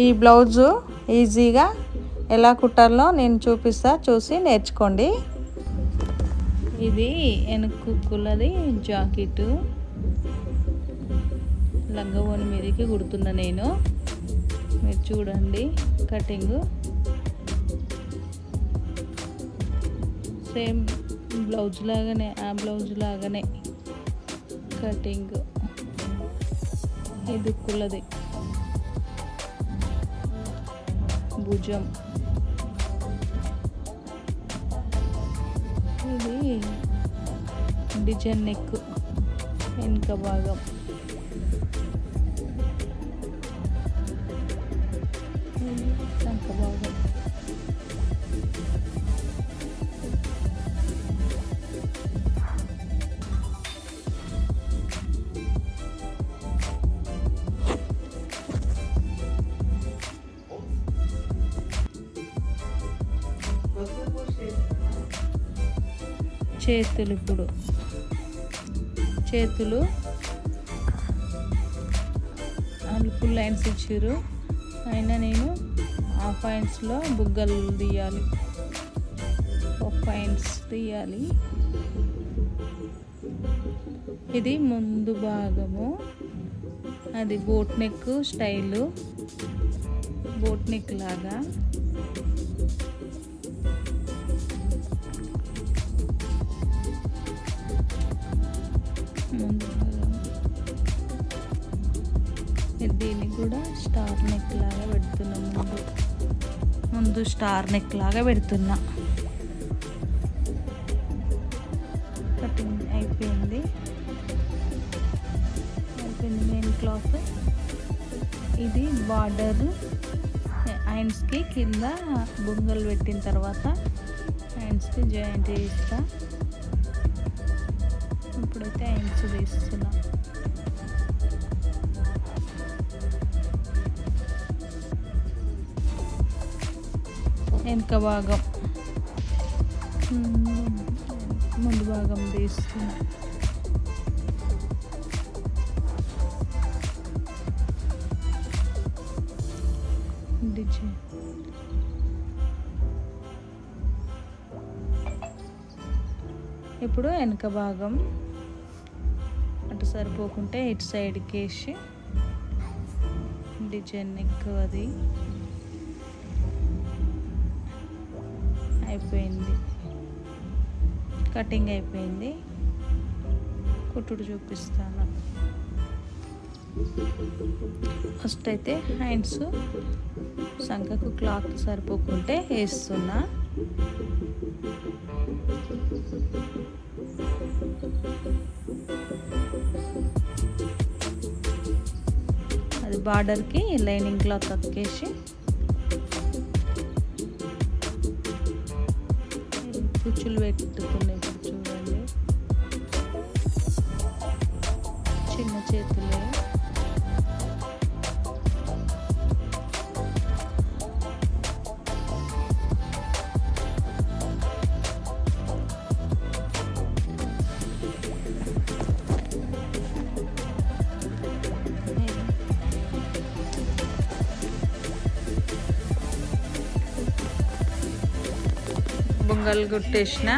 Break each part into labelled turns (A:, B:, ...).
A: ఈ బ్లౌజు ఈజీగా ఎలా కుట్టాలో నేను చూసి నేర్చుకోండి. ఇది వెనక్కులది జాకెట్ లంగవోని మీదకి కుడుతున్నా నేను. మీరు చూడండి కటింగ్ సేమ్ బ్లౌజ్ లాగానే, ఆ బ్లౌజ్ లాగానే కటింగ్. ఇది కులది భుజం, ఇది డిజైన్ నెక్ వెనుక భాగం, సంక భాగం. చేతులు, ఇప్పుడు చేతులు వాళ్ళు ఫుల్ లైన్స్ ఇచ్చారు, అయినా నేను హాఫ్ పాయింట్స్లో బుగ్గలు తీయాలి, పాయింట్స్ తీయాలి. ఇది ముందు భాగము, అది boat neck style, boat neck లాగా. దీన్ని కూడా స్టార్ నెక్ లాగా పెడుతున్నా, ముందు స్టార్ నెక్ లాగా పెడుతున్నా. కటింగ్ అయిపోయింది మెయిన్ క్లాత్. ఇది బార్డర్ హ్యాండ్స్కి కింద బొంగలు పెట్టిన తర్వాత హ్యాండ్స్కి జాయింట్ చేస్తా. ఇప్పుడైతే హ్యాండ్స్ తీస్తున్నా. వెనక భాగం, ముందు భాగం తీస్తున్నా. డిజైన్ ఇప్పుడు వెనక భాగం అటు సరిపోకుంటే ఇటు సైడ్కి వేసి డిజైన్ ఎక్కువ అది అయిపోయింది. కటింగ్ అయిపోయింది, కుట్టుడు చూపిస్తాను. ఫస్ట్ అయితే హ్యాండ్స్ సంకకు క్లాత్ సరిపోకుంటే వేస్తున్నా. అది బార్డర్కి లైనింగ్ క్లాత్ అతికేసి కుచ్చులు పెట్టుకున్నాయి. ఇప్పుడు చూడండి, చిన్న చేతులే. బొంగలు కుట్టేసిన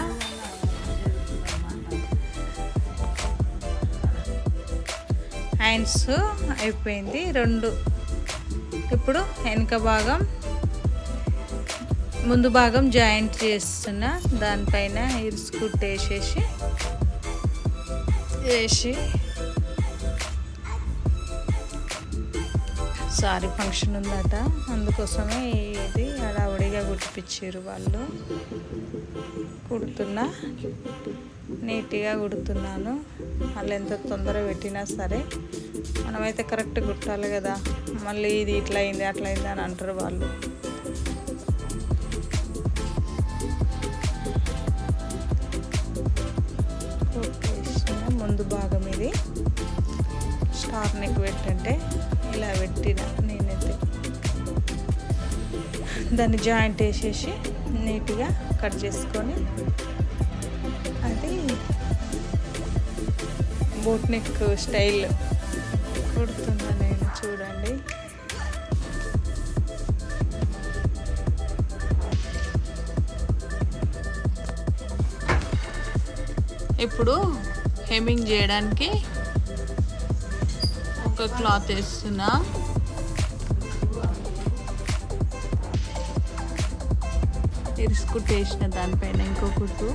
A: హ్యాండ్స్ అయిపోయింది రెండు. ఇప్పుడు వెనక భాగం ముందు భాగం జాయింట్ చేస్తున్నా. దానిపైన ఇరుసు కుట్టేసేసి సారీ ఫంక్షన్ ఉందట, అందుకోసమే ఇది హడావుడిగా కుట్టిపించారు వాళ్ళు. కుడుతున్నా, నీట్గా కుడుతున్నాను. వాళ్ళు ఎంత తొందర పెట్టినా సరే మనమైతే కరెక్ట్ కుట్టాలి కదా. మళ్ళీ ఇది ఇట్లా అయింది అట్లా అయింది అని అంటారు వాళ్ళు. ముందు భాగం ఇది స్టార్ నెక్ పెట్టంటే ఇలా పెట్టిన నేనైతే. దాన్ని జాయింట్ వేసేసి నీట్గా కట్ చేసుకొని అది బోట్ నెక్ స్టైల్ కుడుతున్నా నేను. చూడండి ఇప్పుడు హెమ్మింగ్ చేయడానికి ఒక క్లాత్ వేస్తున్నా. ఇరుసుకుట్టు వేసిన దానిపైన ఇంకో కుట్టు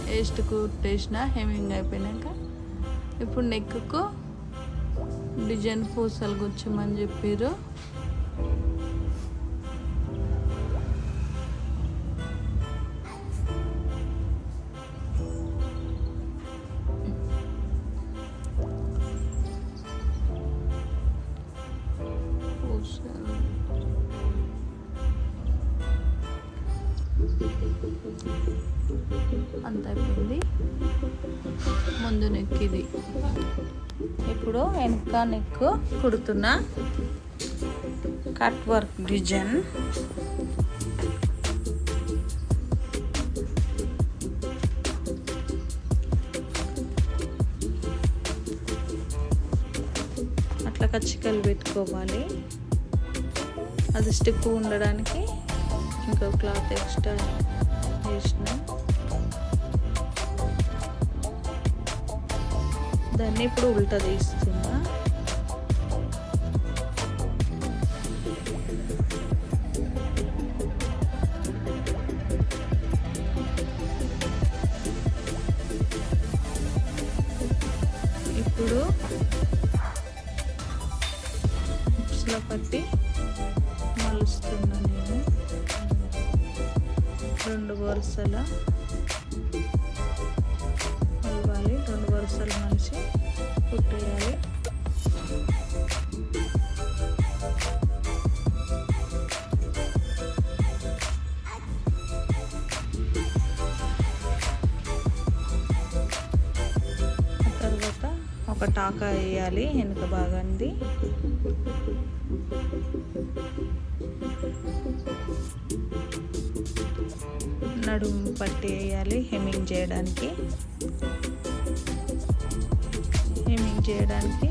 A: వేస్ట్ కుట్టేసిన. హెమ్మింగ్ అయిపోయినాక ఇప్పుడు నెక్కు డిజైన్ పూసలు గుచ్చమని చెప్పారు. అంత అయిపోయింది. ముందు నెక్ ఇది. ఇప్పుడు వెనక నెక్ కుడుతున్నా. Cut work design. అట్లా కచ్చికలు పెట్టుకోవాలి. అది స్టిప్ ఉండడానికి ఇంకో క్లాత్ ఎక్స్ట్రా వేసిన. దాన్ని ఇప్పుడు ఉల్టా తీస్తున్నా. ఇప్పుడు ఉప్స్లో పట్టి మలుస్తున్నా నేను. 2 వరుసల మలవాలి. 2 వరుసలు మలిచి కుట్టేయాలి. తర్వాత ఒక టాకా వేయాలి వెనుక భాగాన్ని. నడుము పట్టి వేయాలి హెమ్మింగ్ చేయడానికి. హెమ్మింగ్ చేయడానికి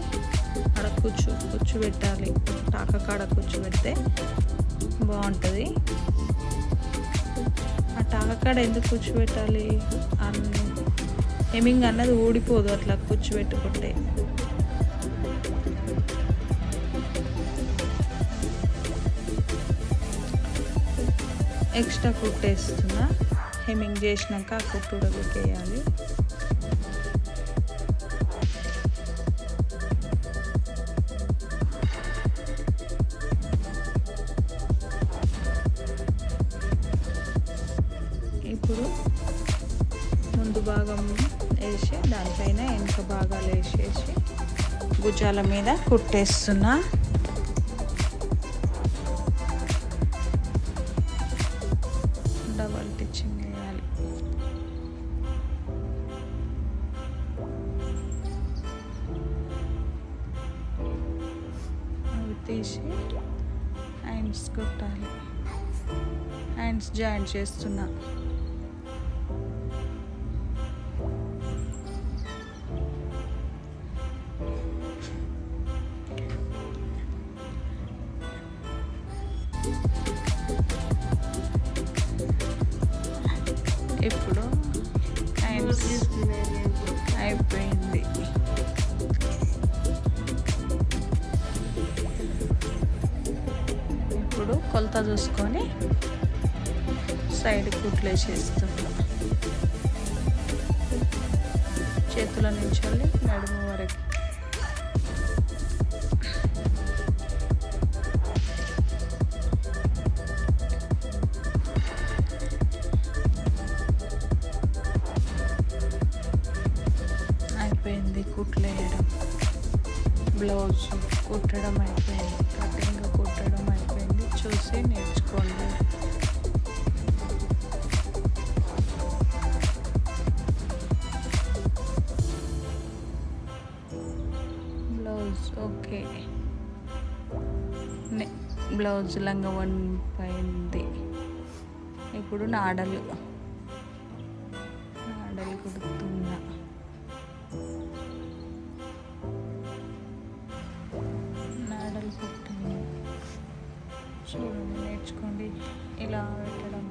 A: అక్కడ కుచ్చు పెట్టాలి. టాకా కాడ కుచ్చు పెడితే బాగుంటుంది. ఆ టాకా కాడ ఎందుకు కుచ్చు పెట్టాలి? హెమ్మింగ్ అన్నది ఊడిపోదు అట్లా కుచ్చు పెట్టుకుంటే. ఎక్స్ట్రా కుట్టేస్తున్నా. హెమ్మింగ్ చేసినాక ఆ కుట్టు ఉడకేయాలి. ఇప్పుడు ముందు భాగం వేసి దానిపైన వెనుక భాగాలు వేసేసి భుజాల మీద కుట్టేస్తున్నా. డబల్ స్టిచ్చింగ్ వేయాలి. అవి తీసి హ్యాండ్స్ కుట్టాలి. హ్యాండ్స్ జాయింట్ చేస్తున్నా. ఇప్పుడు హ్యాండ్స్ అయిపోయింది. ఇప్పుడు కొలత చూసుకొని సైడ్ కుట్లు వేసేస్తున్నా. చేతుల నుంచి నడుము వరకు. అయిపోయింది కుట్లు వేయడం. బ్లౌజ్ కుట్టడం అయిపోయింది. కటింగ్ కుట్టడం అయిపోయింది. చూసి నేర్చుకోండి. Blouse okay. బ్లౌజ్ లంగా పైంది. ఇప్పుడు నాడలు కుడుతున్నా. నాడలు కుట్టింది. చూడండి, నేర్చుకోండి ఇలా పెట్టడం.